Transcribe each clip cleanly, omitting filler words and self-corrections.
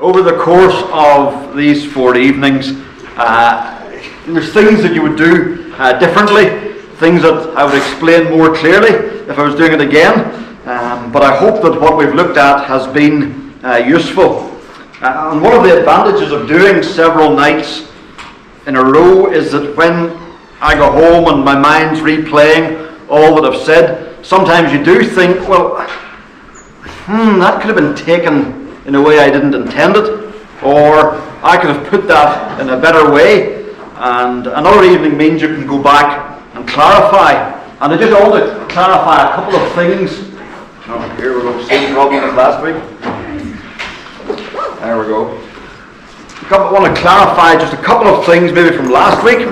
Over the course of these 4 evenings, there's things that you would do differently, things that I would explain more clearly if I was doing it again, but I hope that what we've looked at has been useful. And one of the advantages of doing several nights in a row is that when I go home and my mind's replaying all that I've said, sometimes you do think, well, that could have been taken in a way I didn't intend it, or I could have put that in a better way. And another evening means you can go back and clarify. And I just want to clarify a couple of things. Oh, here we go. Same problem as last week. There we go. I want to clarify just a couple of things maybe from last week.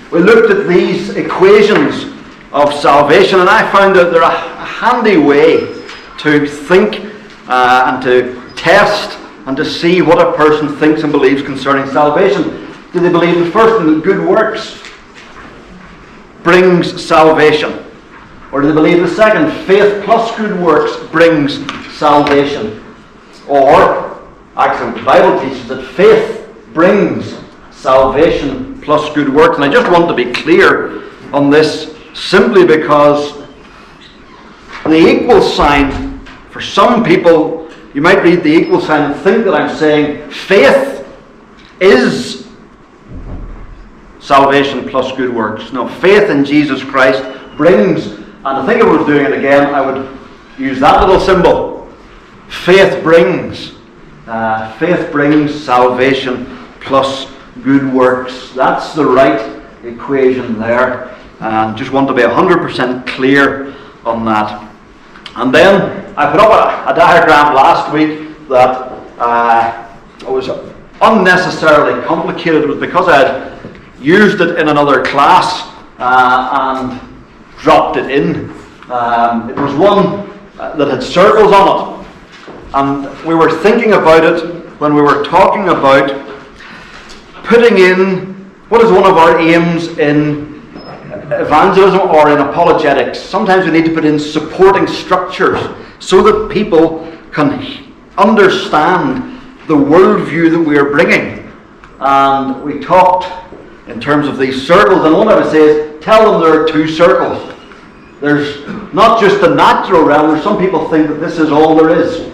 We looked at these equations of salvation, and I found that they're a handy way to think and to test and to see what a person thinks and believes concerning salvation. Do they believe in first that good works brings salvation? Or do they believe the second, faith plus good works brings salvation? Or, actually the Bible teaches that faith brings salvation plus good works. And I just want to be clear on this simply because the equal sign, for some people, you might read the equal sign and think that I'm saying faith is salvation plus good works. No, faith in Jesus Christ brings, and I think if I was doing it again, I would use that little symbol. Faith brings salvation plus good works. That's the right equation there. And just want to be 100% clear on that. And then I put up a diagram last week that was unnecessarily complicated. It was because I had used it in another class and dropped it in. It was one that had circles on it. And we were thinking about it when we were talking about putting in what is one of our aims in evangelism or in apologetics. Sometimes we need to put in supporting structures so that people can understand the worldview that we are bringing. And we talked in terms of these circles, and what I would say is, tell them there are 2 circles. There's not just the natural realm. There's some people think that this is all there is.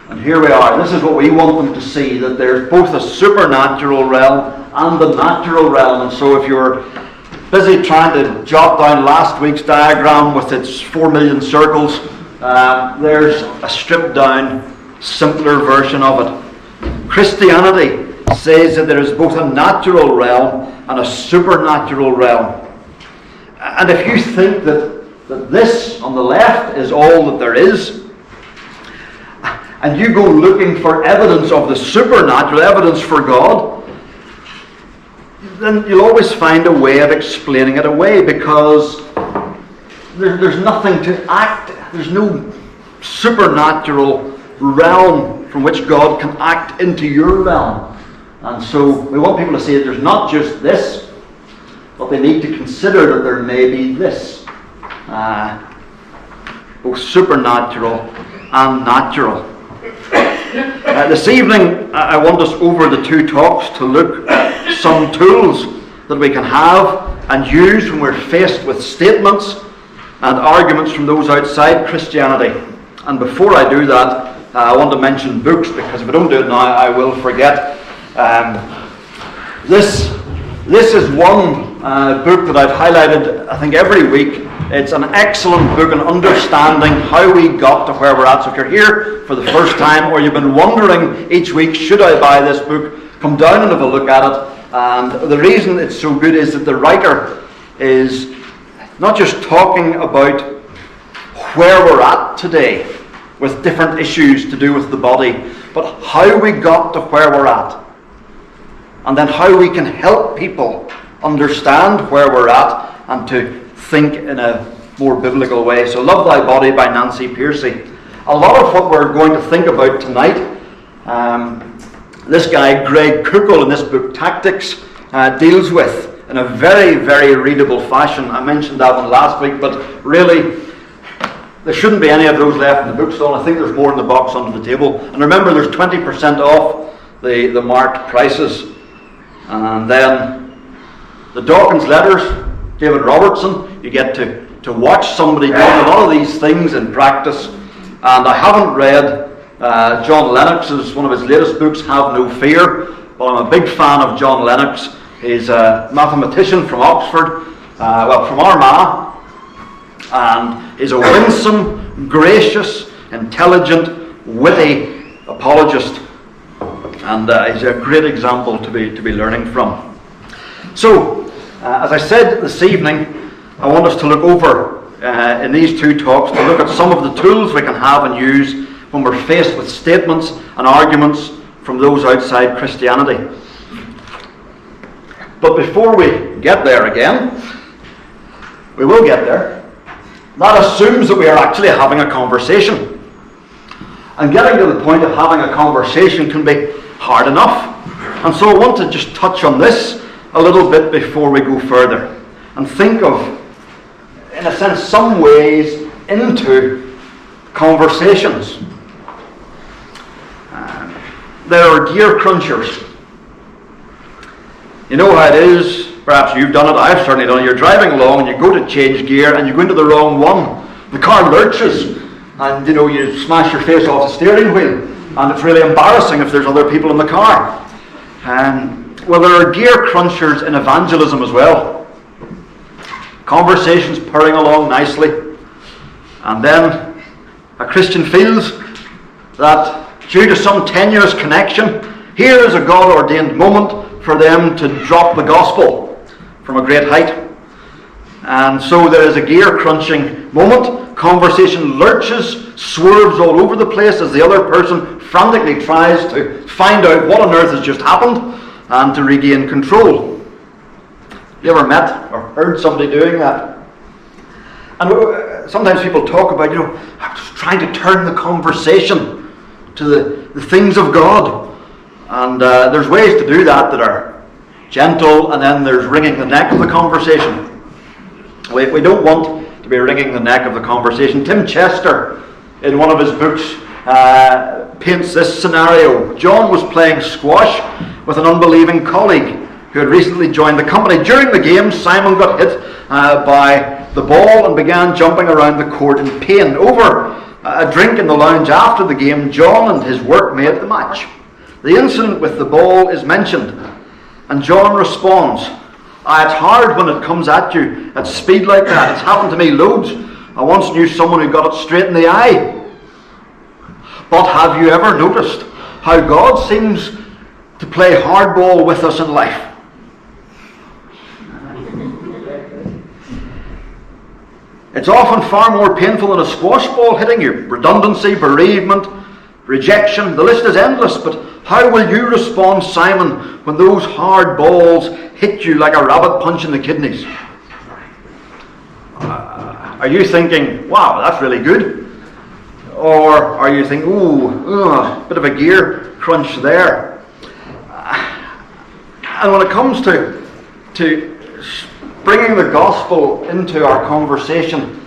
And here we are. This is what we want them to see, that there's both a supernatural realm and the natural realm. And so if you're busy trying to jot down last week's diagram with its 4 million circles, there's a stripped down, simpler version of it. Christianity says that there is both a natural realm and a supernatural realm. And if you think that this on the left is all that there is, and you go looking for evidence of the supernatural, evidence for God, then you'll always find a way of explaining it away, because there's nothing to act. There's no supernatural realm from which God can act into your realm. And so we want people to see that there's not just this, but they need to consider that there may be this. Both supernatural and natural. This evening, I want us over the 2 talks to look at some tools that we can have and use when we're faced with statements and arguments from those outside Christianity. And before I do that, I want to mention books, because if I don't do it now, I will forget. This is one book that I've highlighted, I think, every week. It's an excellent book in understanding how we got to where we're at. So if you're here for the first time, or you've been wondering each week, should I buy this book, come down and have a look at it. And the reason it's so good is that the writer is not just talking about where we're at today with different issues to do with the body, but how we got to where we're at. And then how we can help people understand where we're at and to think in a more biblical way. So Love Thy Body by Nancy Piercy. A lot of what we're going to think about tonight, this guy Greg Kuchel in this book Tactics deals with in a very, very readable fashion. I mentioned that one last week, but really There shouldn't be any of those left in the bookstall. I think there's more in the box under the table. And remember, there's 20% off the marked prices. And then the Dawkins letters, David Robertson, you get to watch somebody doing a lot of these things in practice. And I haven't read John Lennox's, one of his latest books, Have No Fear, but I'm a big fan of John Lennox. He's a mathematician from Oxford, from Armagh, and he's a winsome, gracious, intelligent, witty apologist, and he's a great example to be learning from. So, as I said this evening, I want us to look over in these two talks, to look at some of the tools we can have and use when we're faced with statements and arguments from those outside Christianity. But before we get there again, we will get there, that assumes that we are actually having a conversation. And getting to the point of having a conversation can be hard enough. And so I want to just touch on this a little bit before we go further, and think of, in a sense, some ways into conversations. There are gear crunchers. You know how it is, perhaps you've done it, I've certainly done it. You're driving along and you go to change gear and you go into the wrong one. The car lurches and you smash your face off the steering wheel, and it's really embarrassing if there's other people in the car. Well, there are gear crunchers in evangelism as well. Conversations purring along nicely, and then a Christian feels that due to some tenuous connection, here is a God-ordained moment for them to drop the gospel from a great height. And so there is a gear-crunching moment. Conversation lurches, swerves all over the place as the other person frantically tries to find out what on earth has just happened and to regain control. You ever met or heard somebody doing that? And sometimes people talk about, trying to turn the conversation to the things of God. And there's ways to do that are gentle, and then there's wringing the neck of the conversation. We don't want to be wringing the neck of the conversation. Tim Chester, in one of his books, paints this scenario. John was playing squash with an unbelieving colleague who had recently joined the company. During the game, Simon got hit by the ball and began jumping around the court in pain. Over a drink in the lounge after the game, John and his work made the match. The incident with the ball is mentioned, and John responds, it's hard when it comes at you at speed like that. It's happened to me loads. I once knew someone who got it straight in the eye. But have you ever noticed how God seems to play hardball with us in life? It's often far more painful than a squash ball hitting you. Redundancy, bereavement, rejection, the list is endless. But how will you respond, Simon, when those hard balls hit you like a rabbit punch in the kidneys? Are you thinking, wow, that's really good? Or are you thinking, bit of a gear crunch there? And when it comes to bringing the gospel into our conversation,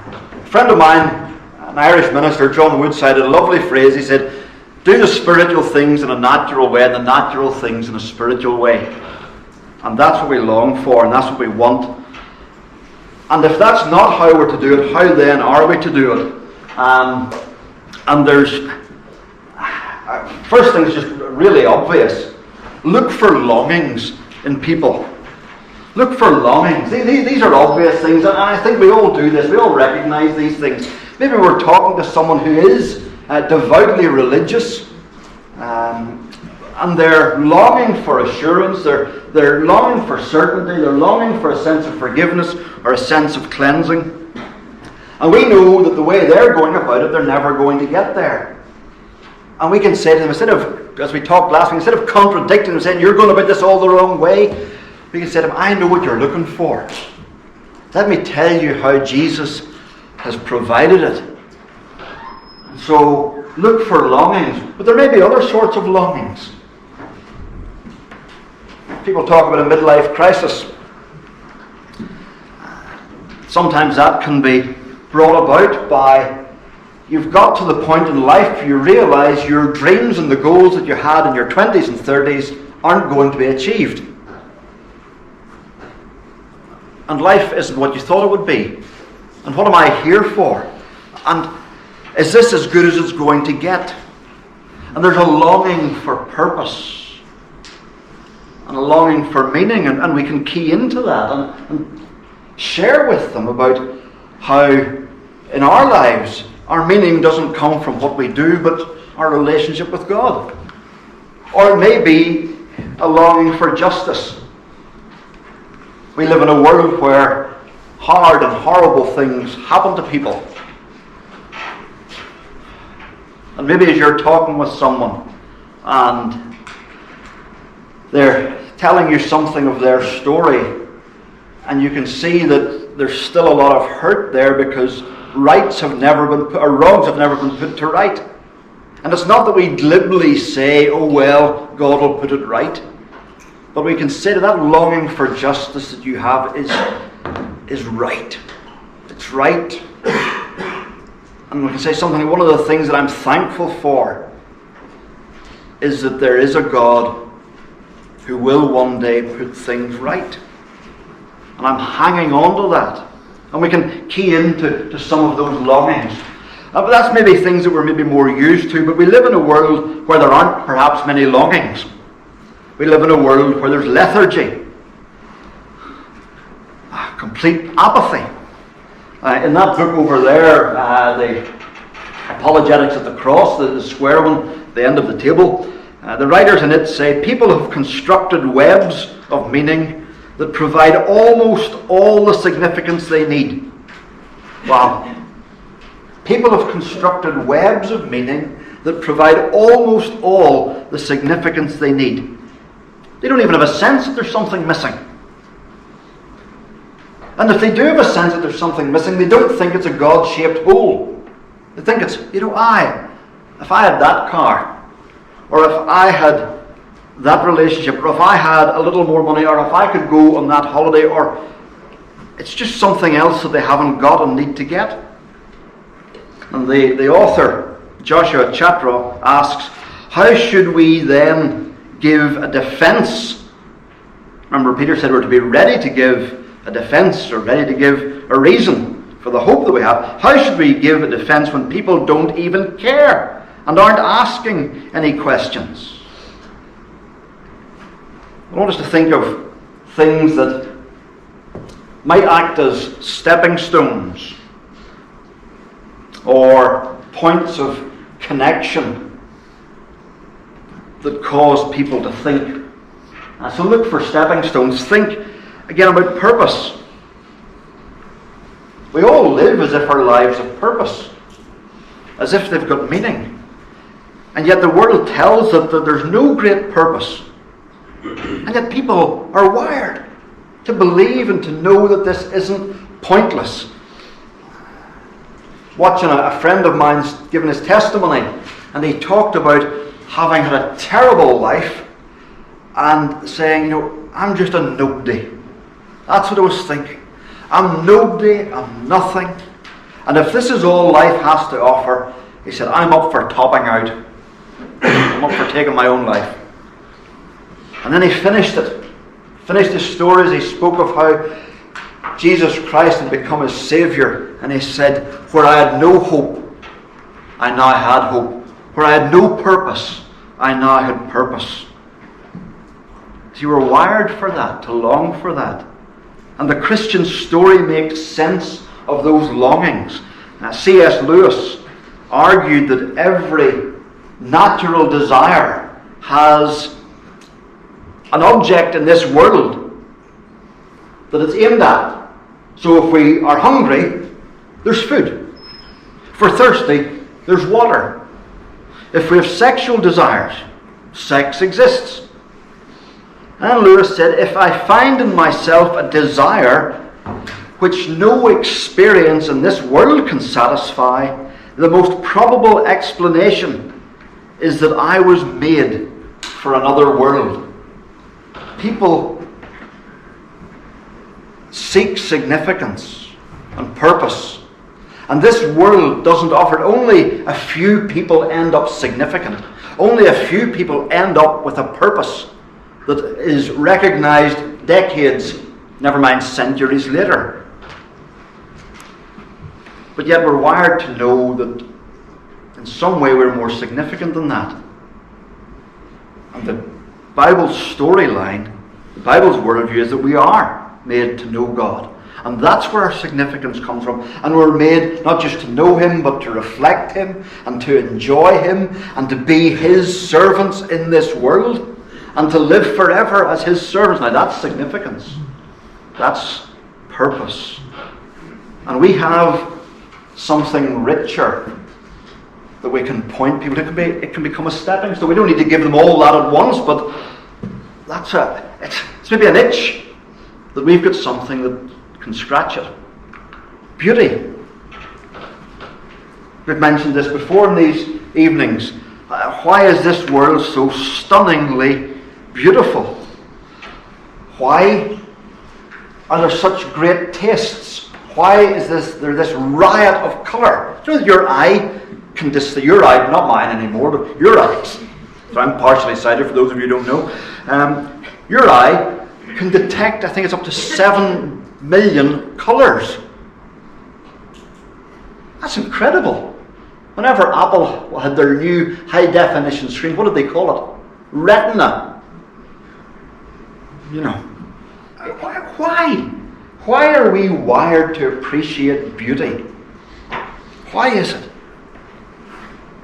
a friend of mine, an Irish minister, John Wood, cited a lovely phrase. He said, do the spiritual things in a natural way and the natural things in a spiritual way. And that's what we long for, and that's what we want. And if that's not how we're to do it, how then are we to do it? And there's first thing is just really obvious. Look for longings in people. Look for longings. These are obvious things, and I think we all do this. We all recognize these things. Maybe we're talking to someone who is devoutly religious, and they're longing for assurance, they're longing for certainty, they're longing for a sense of forgiveness or a sense of cleansing. And we know that the way they're going about it, they're never going to get there. And we can say to them, instead of, as we talked last week, instead of contradicting them, saying, you're going about this all the wrong way, we can say to them, I know what you're looking for. Let me tell you how Jesus has provided it. So, look for longings. But there may be other sorts of longings. People talk about a midlife crisis. Sometimes that can be brought about by you've got to the point in life you realize your dreams and the goals that you had in your 20s and 30s aren't going to be achieved. And life isn't what you thought it would be. And what am I here for? And is this as good as it's going to get? And there's a longing for purpose and a longing for meaning, and we can key into that and share with them about how in our lives our meaning doesn't come from what we do, but our relationship with God. Or it may be a longing for justice. We live in a world where hard and horrible things happen to people. And maybe as you're talking with someone and they're telling you something of their story, and you can see that there's still a lot of hurt there because wrongs have never been put to right. And it's not that we glibly say, oh well, God will put it right. But we can say that longing for justice that you have is right. It's right. And we can say something, one of the things that I'm thankful for is that there is a God who will one day put things right. And I'm hanging on to that. And we can key into some of those longings. But that's maybe things that we're maybe more used to, but we live in a world where there aren't perhaps many longings. We live in a world where there's lethargy, complete apathy. In that book over there, the Apologetics at the Cross, the square one, the end of the table, the writers in it say, people have constructed webs of meaning that provide almost all the significance they need. Wow. People have constructed webs of meaning that provide almost all the significance they need. They don't even have a sense that there's something missing. And if they do have a sense that there's something missing, they don't think it's a God-shaped hole. They think it's, if I had that car, or if I had that relationship, or if I had a little more money, or if I could go on that holiday, or it's just something else that they haven't got and need to get. And the author, Joshua Chatra, asks, how should we then give a defense? Remember, Peter said we're to be ready to give a defense, or ready to give a reason for the hope that we have. How should we give a defense when people don't even care and aren't asking any questions? I want us to think of things that might act as stepping stones or points of connection that cause people to think. So look for stepping stones. Think again about purpose. We all live as if our lives have purpose, as if they've got meaning. And yet the world tells us that there's no great purpose. And yet people are wired to believe and to know that this isn't pointless. Watching a friend of mine's giving his testimony, and he talked about having had a terrible life and saying, I'm just a nobody. That's what I was thinking. I'm nobody, I'm nothing. And if this is all life has to offer, he said, I'm up for topping out. I'm up for taking my own life. And then he finished his stories. He spoke of how Jesus Christ had become his Saviour. And he said, where I had no hope, I now had hope. Where I had no purpose, I now had purpose. So you were wired for that, to long for that. And the Christian story makes sense of those longings. C.S. Lewis argued that every natural desire has an object in this world that it's aimed at. So if we are hungry, there's food. If we're thirsty, there's water. If we have sexual desires, sex exists. And Lewis said, if I find in myself a desire which no experience in this world can satisfy, the most probable explanation is that I was made for another world. People seek significance and purpose. And this world doesn't offer it. Only a few people end up significant. Only a few people end up with a purpose that is recognized decades, never mind centuries later. But yet we're wired to know that in some way we're more significant than that. And the Bible's storyline, the Bible's worldview is that we are made to know God. And that's where our significance comes from. And we're made not just to know Him, but to reflect Him and to enjoy Him and to be His servants in this world and to live forever as His servants. Now that's significance. That's purpose. And we have something richer that we can point people to. It can become a stepping stone. We don't need to give them all that at once, but it's maybe an itch that we've got something that can scratch it. Beauty. We've mentioned this before in these evenings. Why is this world so stunningly beautiful? Why are there such great tastes? Why is there this riot of colour? Do you know that your eye can your eye, not mine anymore, but your eyes. So I'm partially sighted for those of you who don't know. Your eye can detect, I think it's up to 7 million colours. That's incredible. Whenever Apple had their new high definition screen, what did they call it? Retina. You know. Why? Why are we wired to appreciate beauty? Why is it?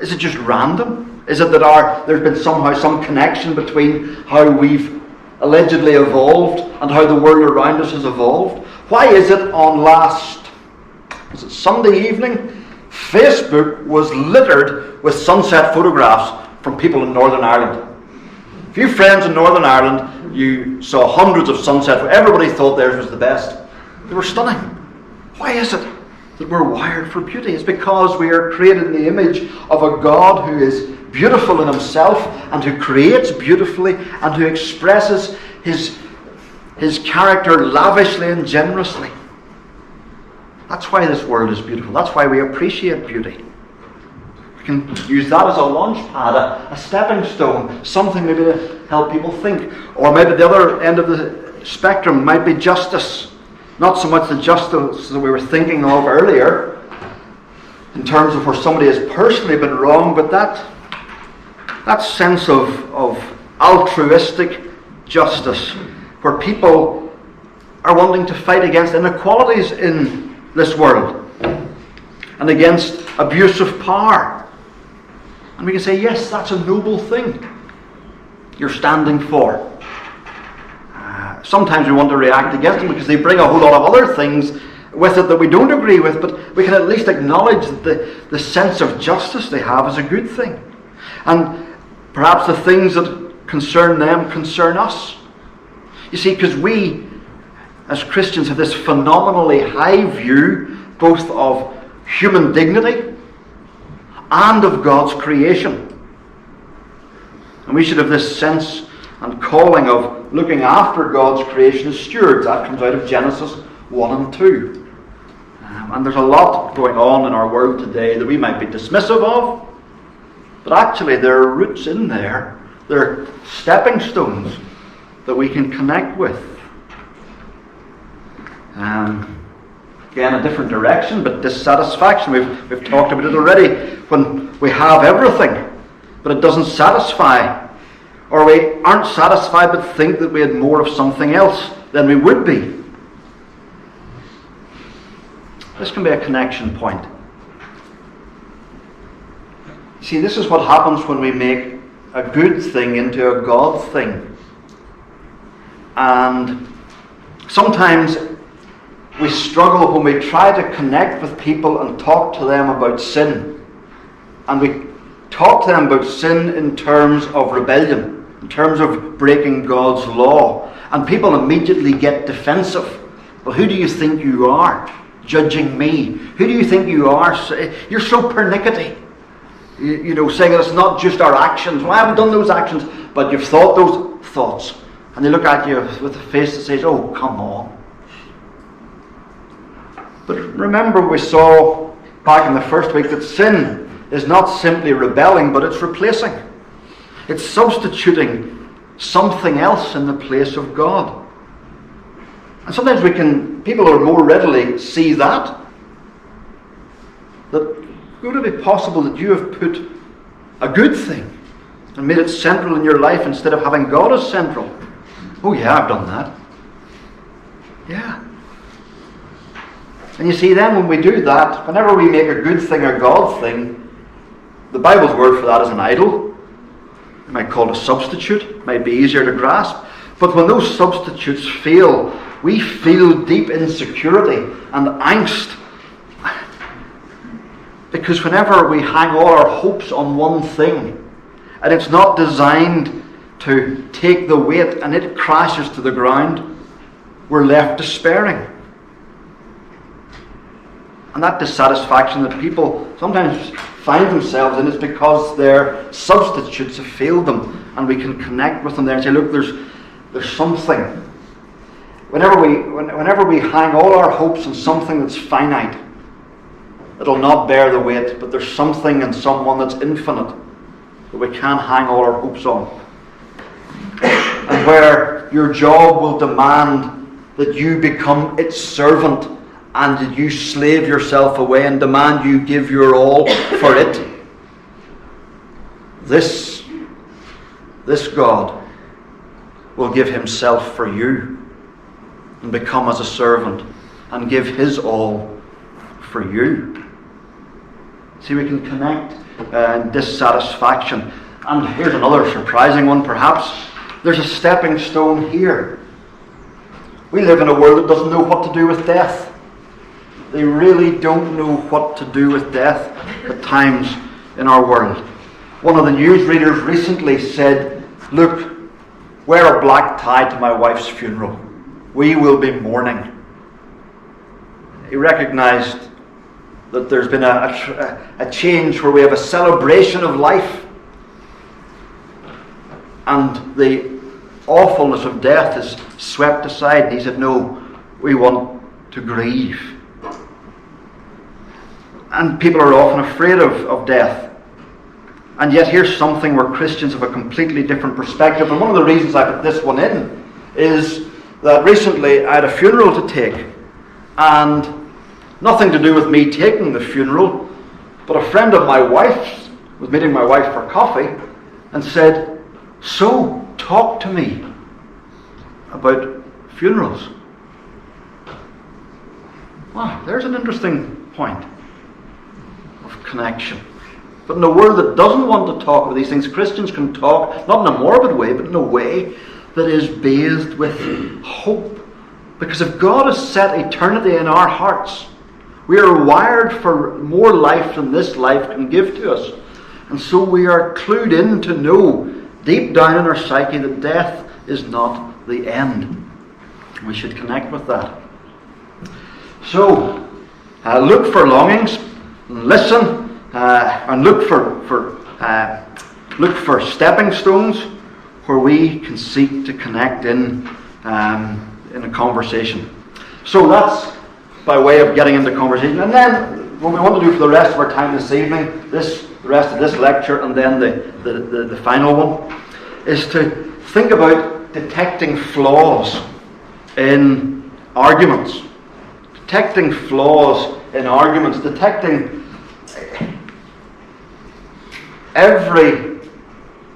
Is it just random? Is it that there's been somehow some connection between how we've allegedly evolved and how the world around us has evolved? Why is it was it Sunday evening? Facebook was littered with sunset photographs from people in Northern Ireland. A few friends in Northern Ireland, you saw hundreds of sunsets. Everybody thought theirs was the best. They were stunning. Why is it that we're wired for beauty? It's because we are created in the image of a God who is beautiful in Himself and who creates beautifully and who expresses His character lavishly and generously. That's why this world is beautiful. That's why we appreciate beauty. We can use that as a launch pad, a stepping stone, something maybe to help people think. Or maybe the other end of the spectrum might be justice. Not so much the justice that we were thinking of earlier, in terms of where somebody has personally been wrong, but that sense of altruistic justice, where people are wanting to fight against inequalities in this world and against abuse of power. And we can say, yes, that's a noble thing you're standing for. Sometimes we want to react against them because they bring a whole lot of other things with it that we don't agree with, but we can at least acknowledge that the sense of justice they have is a good thing. And perhaps the things that concern them concern us. You see, because we, as Christians, have this phenomenally high view both of human dignity and of God's creation. And we should have this sense and calling of looking after God's creation as stewards. That comes out of Genesis 1 and 2. And there's a lot going on in our world today that we might be dismissive of, but actually there are roots in there. There are stepping stones that we can connect with. Again, a different direction, but dissatisfaction. We've talked about it already. When we have everything, but it doesn't satisfy, or we aren't satisfied but think that we had more of something else than we would be. This can be a connection point. See, this is what happens when we make a good thing into a God thing. And sometimes we struggle when we try to connect with people and talk to them about sin. And we talk to them about sin in terms of rebellion, in terms of breaking God's law. And people immediately get defensive. Well, who do you think you are, judging me? Who do you think you are? You're so pernickety. You know, saying that it's not just our actions. Well, I haven't done those actions, but you've thought those thoughts. And they look at you with a face that says, oh, come on. But remember, we saw back in the first week that sin is not simply rebelling, but it's replacing. It's substituting something else in the place of God. And sometimes people will more readily see that could it be possible that you have put a good thing and made it central in your life instead of having God as central? Oh yeah, I've done that. Yeah. And you see, then when we do that, whenever we make a good thing a God thing, the Bible's word for that is an idol. You might call it a substitute. It might be easier to grasp. But when those substitutes fail, we feel deep insecurity and angst. Because whenever we hang all our hopes on one thing, and it's not designed to take the weight and it crashes to the ground, we're left despairing. And that dissatisfaction that people sometimes find themselves in is because their substitutes have failed them, and we can connect with them there and say, look, there's something. Whenever we hang all our hopes on something that's finite, it'll not bear the weight, but there's something in someone that's infinite that we can't hang all our hopes on. And where your job will demand that you become its servant and that you slave yourself away and demand you give your all for it, this God will give himself for you and become as a servant and give his all for you. See, we can connect dissatisfaction. And here's another surprising one, perhaps. There's a stepping stone here. We live in a world that doesn't know what to do with death. They really don't know what to do with death at times in our world. One of the newsreaders recently said, look, wear a black tie to my wife's funeral. We will be mourning. He recognized that there's been a change where we have a celebration of life, and the awfulness of death is swept aside. And he said, no, we want to grieve. And people are often afraid of death. And yet here's something where Christians have a completely different perspective. And one of the reasons I put this one in is that recently I had a funeral to take, and nothing to do with me taking the funeral, but a friend of my wife's was meeting my wife for coffee and said, so talk to me about funerals. Wow, there's an interesting point of connection. But in a world that doesn't want to talk about these things, Christians can talk, not in a morbid way, but in a way that is bathed with hope. Because if God has set eternity in our hearts, we are wired for more life than this life can give to us. And so we are clued in to know deep down in our psyche that death is not the end. We should connect with that. So, look for longings, listen, and look for stepping stones where we can seek to connect in a conversation. So that's by way of getting into conversation. And then what we want to do for the rest of our time this evening, the rest of this lecture, and then the final one, is to think about detecting flaws in arguments. Detecting flaws in arguments. Detecting every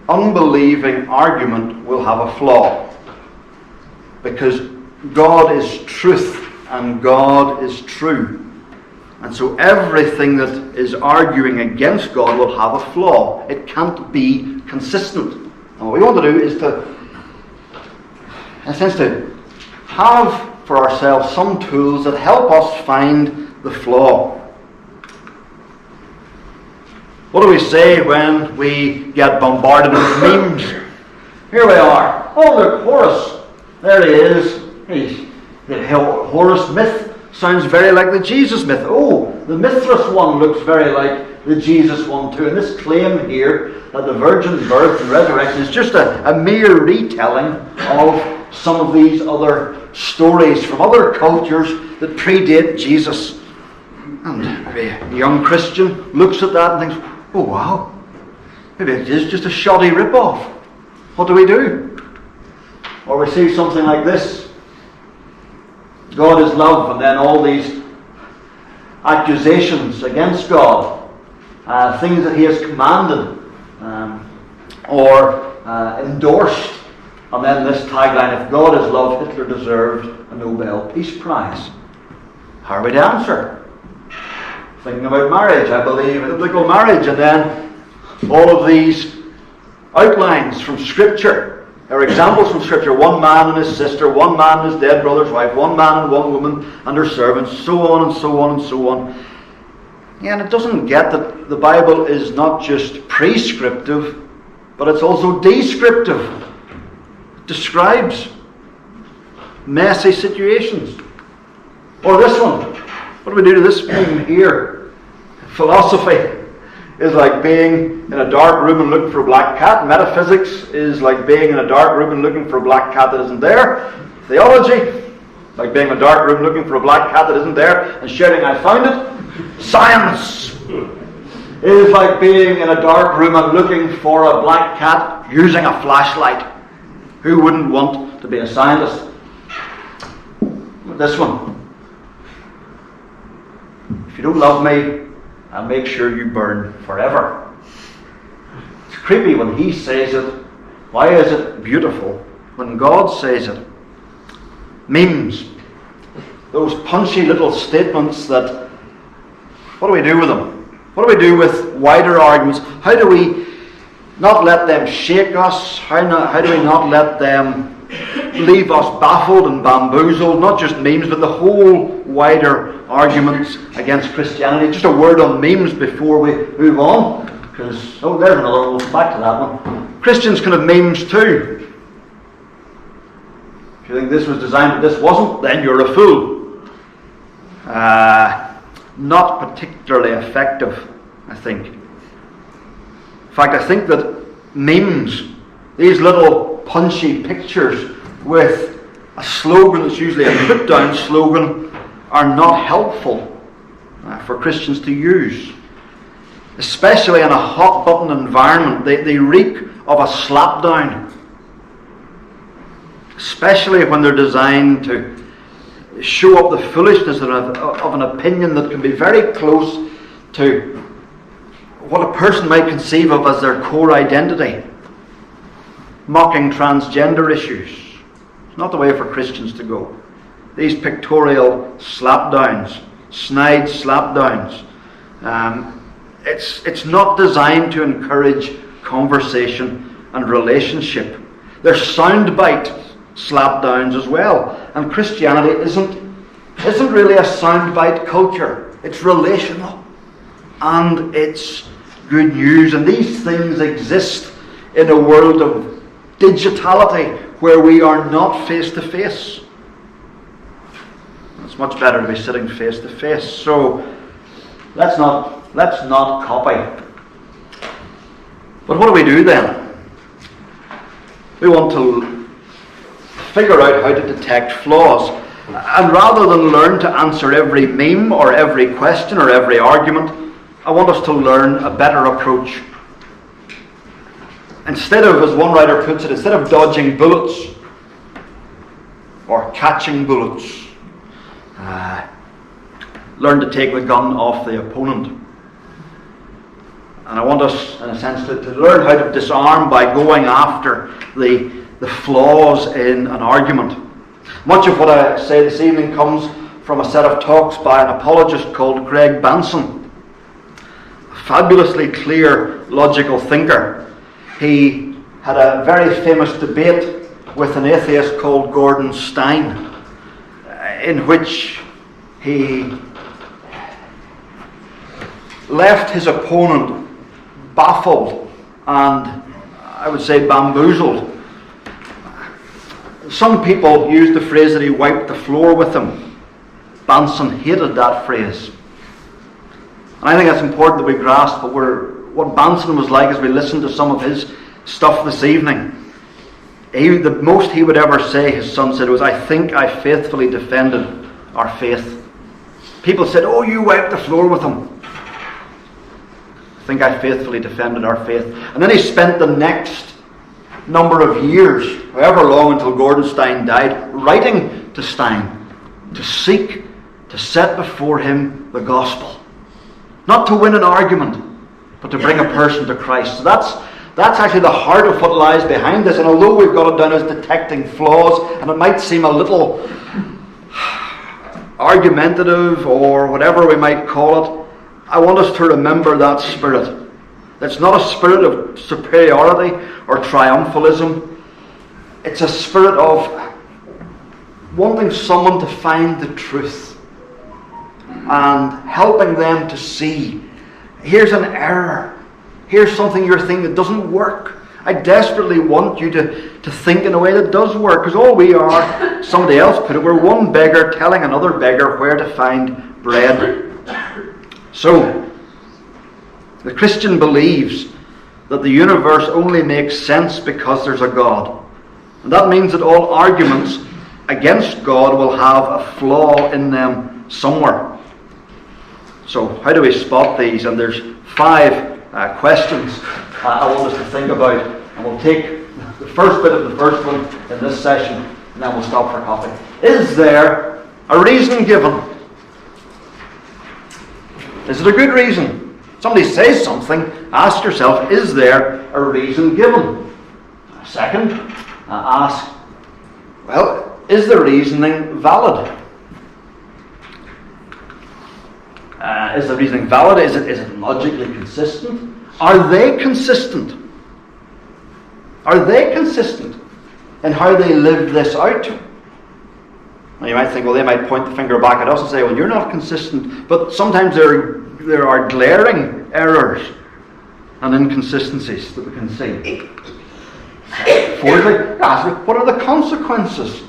unbelieving argument will have a flaw. Because God is truth and God is true. And so everything that is arguing against God will have a flaw. It can't be consistent. And what we want to do is to, in a sense, to have for ourselves some tools that help us find the flaw. What do we say when we get bombarded with memes? Here we are. Oh, look, Horus. There he is. The Horus myth sounds very like the Jesus myth. Oh, the Mithras one looks very like the Jesus one too. And this claim here that the virgin birth and resurrection is just a mere retelling of some of these other stories from other cultures that predate Jesus. And maybe a young Christian looks at that and thinks, oh wow, maybe it is just a shoddy rip-off. What do we do? Or we see something like this. God is love, and then all these accusations against God, things that he has commanded or endorsed, and then this tagline, if God is love, Hitler deserved a Nobel Peace Prize. How are we to answer? Thinking about marriage, I believe in biblical marriage, and then all of these outlines from Scripture, or examples from Scripture, one man and his sister, one man and his dead brother's wife, one man and one woman and her servants, so on and so on and so on. Yeah, and it doesn't get that the Bible is not just prescriptive, but it's also descriptive. It describes messy situations. Or this one. What do we do to this thing here? Philosophy is like being in a dark room and looking for a black cat. Metaphysics is like being in a dark room and looking for a black cat that isn't there. Theology, like being in a dark room looking for a black cat that isn't there and shouting, I found it. Science is like being in a dark room and looking for a black cat using a flashlight. Who wouldn't want to be a scientist? This one. If you don't love me, I'll make sure you burn forever. It's creepy when he says it. Why is it beautiful when God says it? Memes. Those punchy little statements that, what do we do with them? What do we do with wider arguments? How do we not let them shake us? How do we not let them leave us baffled and bamboozled? Not just memes, but the whole wider arguments against Christianity. Just a word on memes before we move on, because there's another one. Back to that one. Christians can have memes too. If you think this was designed but this wasn't, then you're a fool. Not particularly effective, I think. In fact, I think that memes, these little punchy pictures with a slogan that's usually a put-down slogan, are not helpful for Christians to use. Especially in a hot-button environment, they reek of a slapdown. Especially when they're designed to show up the foolishness of an opinion that can be very close to what a person might conceive of as their core identity. Mocking transgender issues. It's not the way for Christians to go. These pictorial slapdowns, snide slapdowns, it's not designed to encourage conversation and relationship. They're soundbite slapdowns as well. And Christianity isn't really a soundbite culture. It's relational. And it's good news. And these things exist in a world of digitality where we are not face to face. It's much better to be sitting face to face. So let's not copy. But what do we do then? We want to figure out how to detect flaws. And rather than learn to answer every meme or every question or every argument, I want us to learn a better approach. Instead of, as one writer puts it, instead of dodging bullets or catching bullets, learn to take the gun off the opponent. And I want us, in a sense, to learn how to disarm by going after the flaws in an argument. Much of what I say this evening comes from a set of talks by an apologist called Greg Banson. A fabulously clear, logical thinker. He had a very famous debate with an atheist called Gordon Stein, in which he left his opponent baffled and, I would say, bamboozled. Some people used the phrase that he wiped the floor with him. Banson hated that phrase. And I think it's important that we grasp what Banson was like as we listen to some of his stuff this evening. The most he would ever say, his son said, was, I think I faithfully defended our faith. People said, "Oh, you wiped the floor with him." I think I faithfully defended our faith. And then he spent the next number of years, however long until Gordon Stein died, writing to Stein to seek to set before him the gospel. Not to win an argument, but to bring a person to Christ. So that's actually the heart of what lies behind this. And although we've got it down as detecting flaws, and it might seem a little argumentative or whatever we might call it, I want us to remember that spirit. It's not a spirit of superiority or triumphalism. It's a spirit of wanting someone to find the truth and helping them to see, here's an error. Here's something you're thinking that doesn't work. I desperately want you to think in a way that does work, because all we are, somebody else put it, we're one beggar telling another beggar where to find bread. So, the Christian believes that the universe only makes sense because there's a God. And that means that all arguments against God will have a flaw in them somewhere. So, how do we spot these? And there's 5 questions I want us to think about. And we'll take the first bit of the first one in this session, and then we'll stop for coffee. Is there a reason given? Is it a good reason? Somebody says something, ask yourself, is there a reason given? Second, ask, well, is the reasoning valid? Is the reasoning valid? Is it logically consistent? Are they consistent? Are they consistent in how they live this out? Now you might think, well, they might point the finger back at us and say, well, you're not consistent. But sometimes there are glaring errors and inconsistencies that we can see. Fourthly, ask, what are the consequences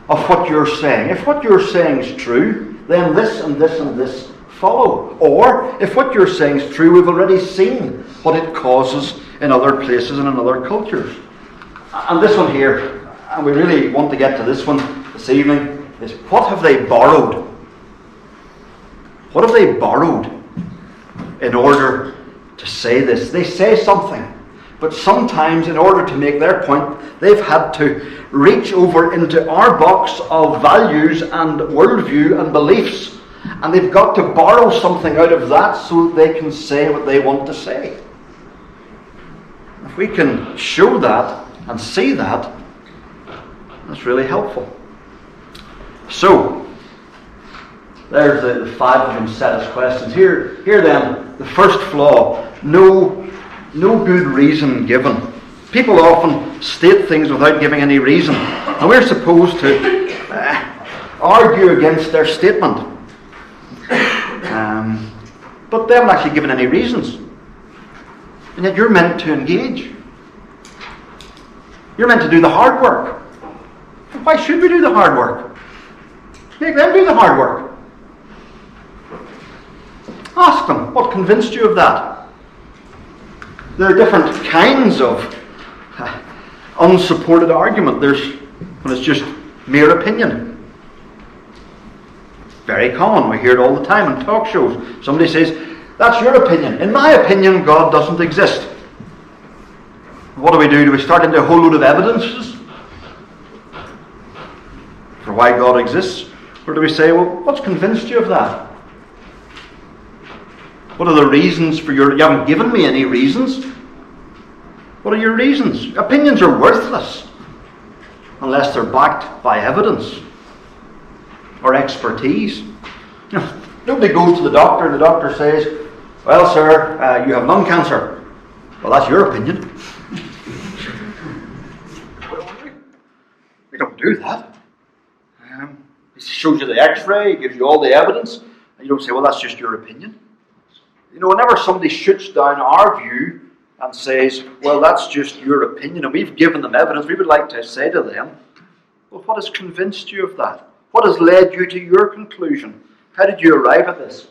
of what you're saying? If what you're saying is true, then this and this and this follow. Or, if what you're saying is true, we've already seen what it causes in other places and in other cultures. And this one here, and we really want to get to this one this evening, is what have they borrowed? What have they borrowed in order to say this? They say something, but sometimes in order to make their point, they've had to reach over into our box of values and worldview and beliefs, and they've got to borrow something out of that so that they can say what they want to say. If we can show that and see that, that's really helpful. So, there's the 5 of them set as questions. Here then, the first flaw, no good reason given. People often state things without giving any reason, and we're supposed to argue against their statement. But they haven't actually given any reasons. And yet you're meant to engage. You're meant to do the hard work. Why should we do the hard work? Make them do the hard work. Ask them, what convinced you of that? There are different kinds of unsupported argument. There's when it's just mere opinion. Very common. We hear it all the time in talk shows. Somebody says, that's your opinion. In my opinion, God doesn't exist. What do? Do we start into a whole load of evidences for why God exists? Or do we say, well, what's convinced you of that? What are the reasons for you haven't given me any reasons. What are your reasons? Opinions are worthless unless they're backed by evidence or expertise. Nobody goes to the doctor and the doctor says, well, sir, you have lung cancer. Well, that's your opinion. We don't do that. He shows you the x-ray, he gives you all the evidence, and you don't say, well, that's just your opinion. Whenever somebody shoots down our view and says, well, that's just your opinion, and we've given them evidence, we would like to say to them, well, what has convinced you of that? What has led you to your conclusion? How did you arrive at this?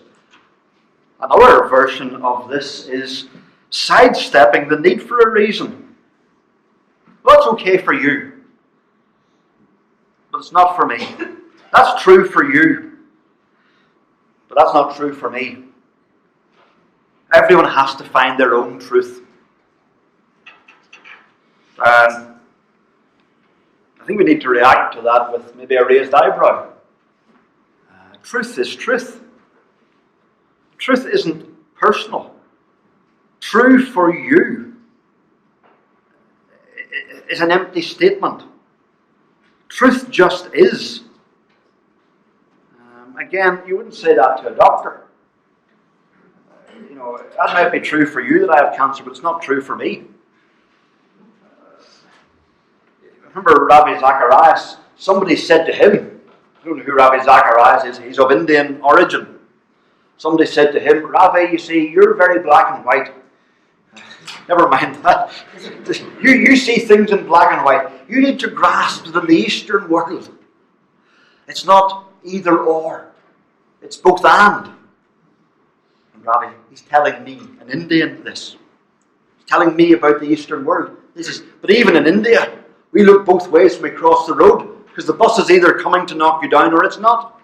Another version of this is sidestepping the need for a reason. Well, that's okay for you, but it's not for me. That's true for you, But that's not true for me. Everyone has to find their own truth. I think we need to react to that with maybe a raised eyebrow. Truth is truth. Truth isn't personal. True for you is an empty statement. Truth just is. Again, you wouldn't say that to a doctor. That might be true for you that I have cancer, but it's not true for me. Remember Rabbi Zacharias? Somebody said to him, I don't know who Rabbi Zacharias is, he's of Indian origin. Somebody said to him, Rabbi, you see, you're very black and white. Never mind that. You see things in black and white. You need to grasp that in the Eastern world, it's not either or. It's both and. And Rabbi, he's telling me, an Indian, this. He's telling me about the Eastern world. But even in India, we look both ways when we cross the road, because the bus is either coming to knock you down or it's not.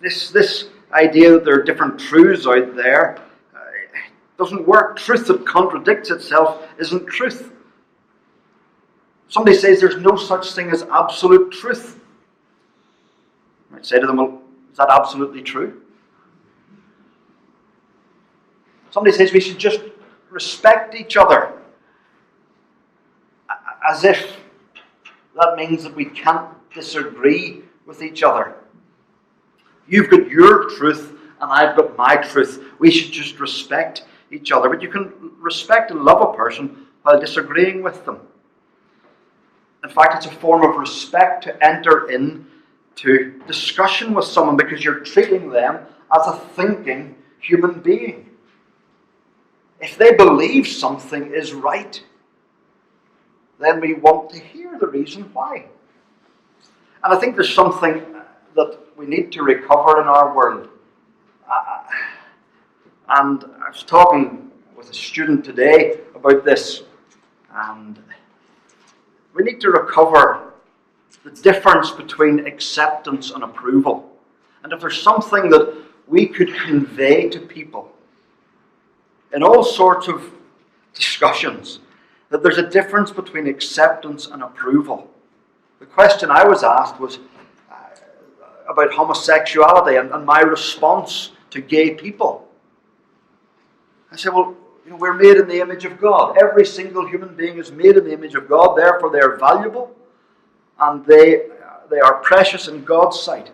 This idea that there are different truths out there doesn't work. Truth that contradicts itself isn't truth. Somebody says there's no such thing as absolute truth. I might say to them, well, is that absolutely true? Somebody says we should just respect each other, as if that means that we can't disagree with each other. You've got your truth and I've got my truth. We should just respect each other. But you can respect and love a person while disagreeing with them. In fact, it's a form of respect to enter into discussion with someone because you're treating them as a thinking human being. If they believe something is right, then we want to hear the reason why. And I think there's something that we need to recover in our world. And I was talking with a student today about this, and we need to recover the difference between acceptance and approval. And if there's something that we could convey to people in all sorts of discussions, that there's a difference between acceptance and approval. The question I was asked was about homosexuality and my response to gay people. I said, well, we're made in the image of God. Every single human being is made in the image of God, therefore they are valuable and they are precious in God's sight. I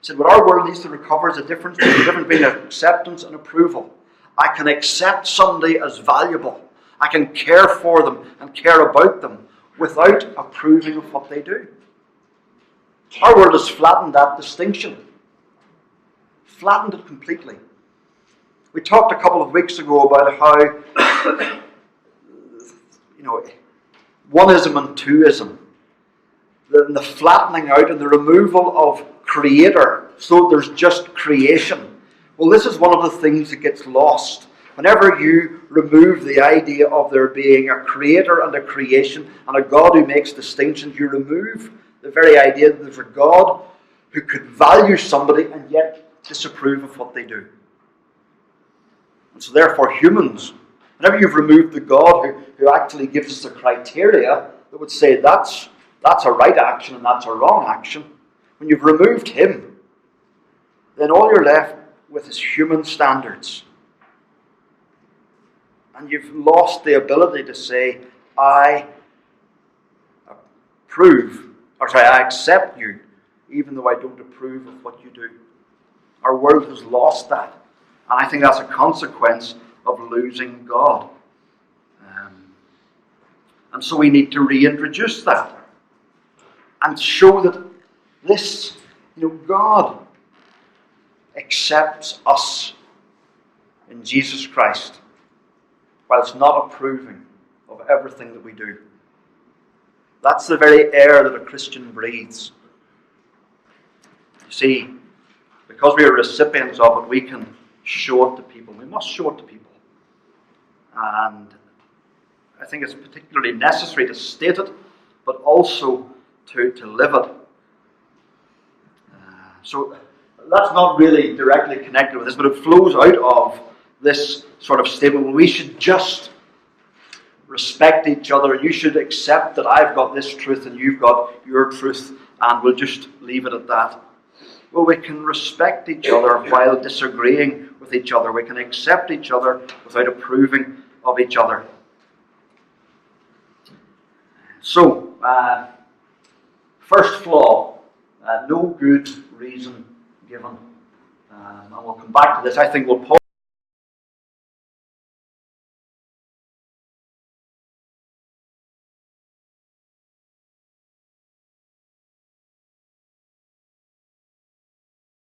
said, what our world needs to recover is a difference between acceptance and approval. I can accept somebody as valuable. I can care for them and care about them without approving of what they do. Our world has flattened that distinction. Flattened it completely. We talked a couple of weeks ago about how, oneism and twoism, the flattening out and the removal of creator, so there's just creation. Well, this is one of the things that gets lost. Whenever you remove the idea of there being a creator and a creation and a God who makes distinctions, you remove the very idea that there's a God who could value somebody and yet disapprove of what they do. And so therefore humans, whenever you've removed the God who actually gives us the criteria that would say that's a right action and that's a wrong action, when you've removed him, then all you're left with is human standards. And you've lost the ability to say, I accept you, even though I don't approve of what you do. Our world has lost that. And I think that's a consequence of losing God. And so we need to reintroduce that. And show that this, God accepts us in Jesus Christ, whilst not approving of everything that we do. That's the very air that a Christian breathes. You see, because we are recipients of it, we can show it to people. We must show it to people. And I think it's particularly necessary to state it, but also to live it. So that's not really directly connected with this, but it flows out of this sort of statement. We should just respect each other. You should accept that I've got this truth and you've got your truth, and we'll just leave it at that. Well, we can respect each other while disagreeing with each other. We can accept each other without approving of each other. So, first flaw, no good reason given. And we'll come back to this. I think we'll pause.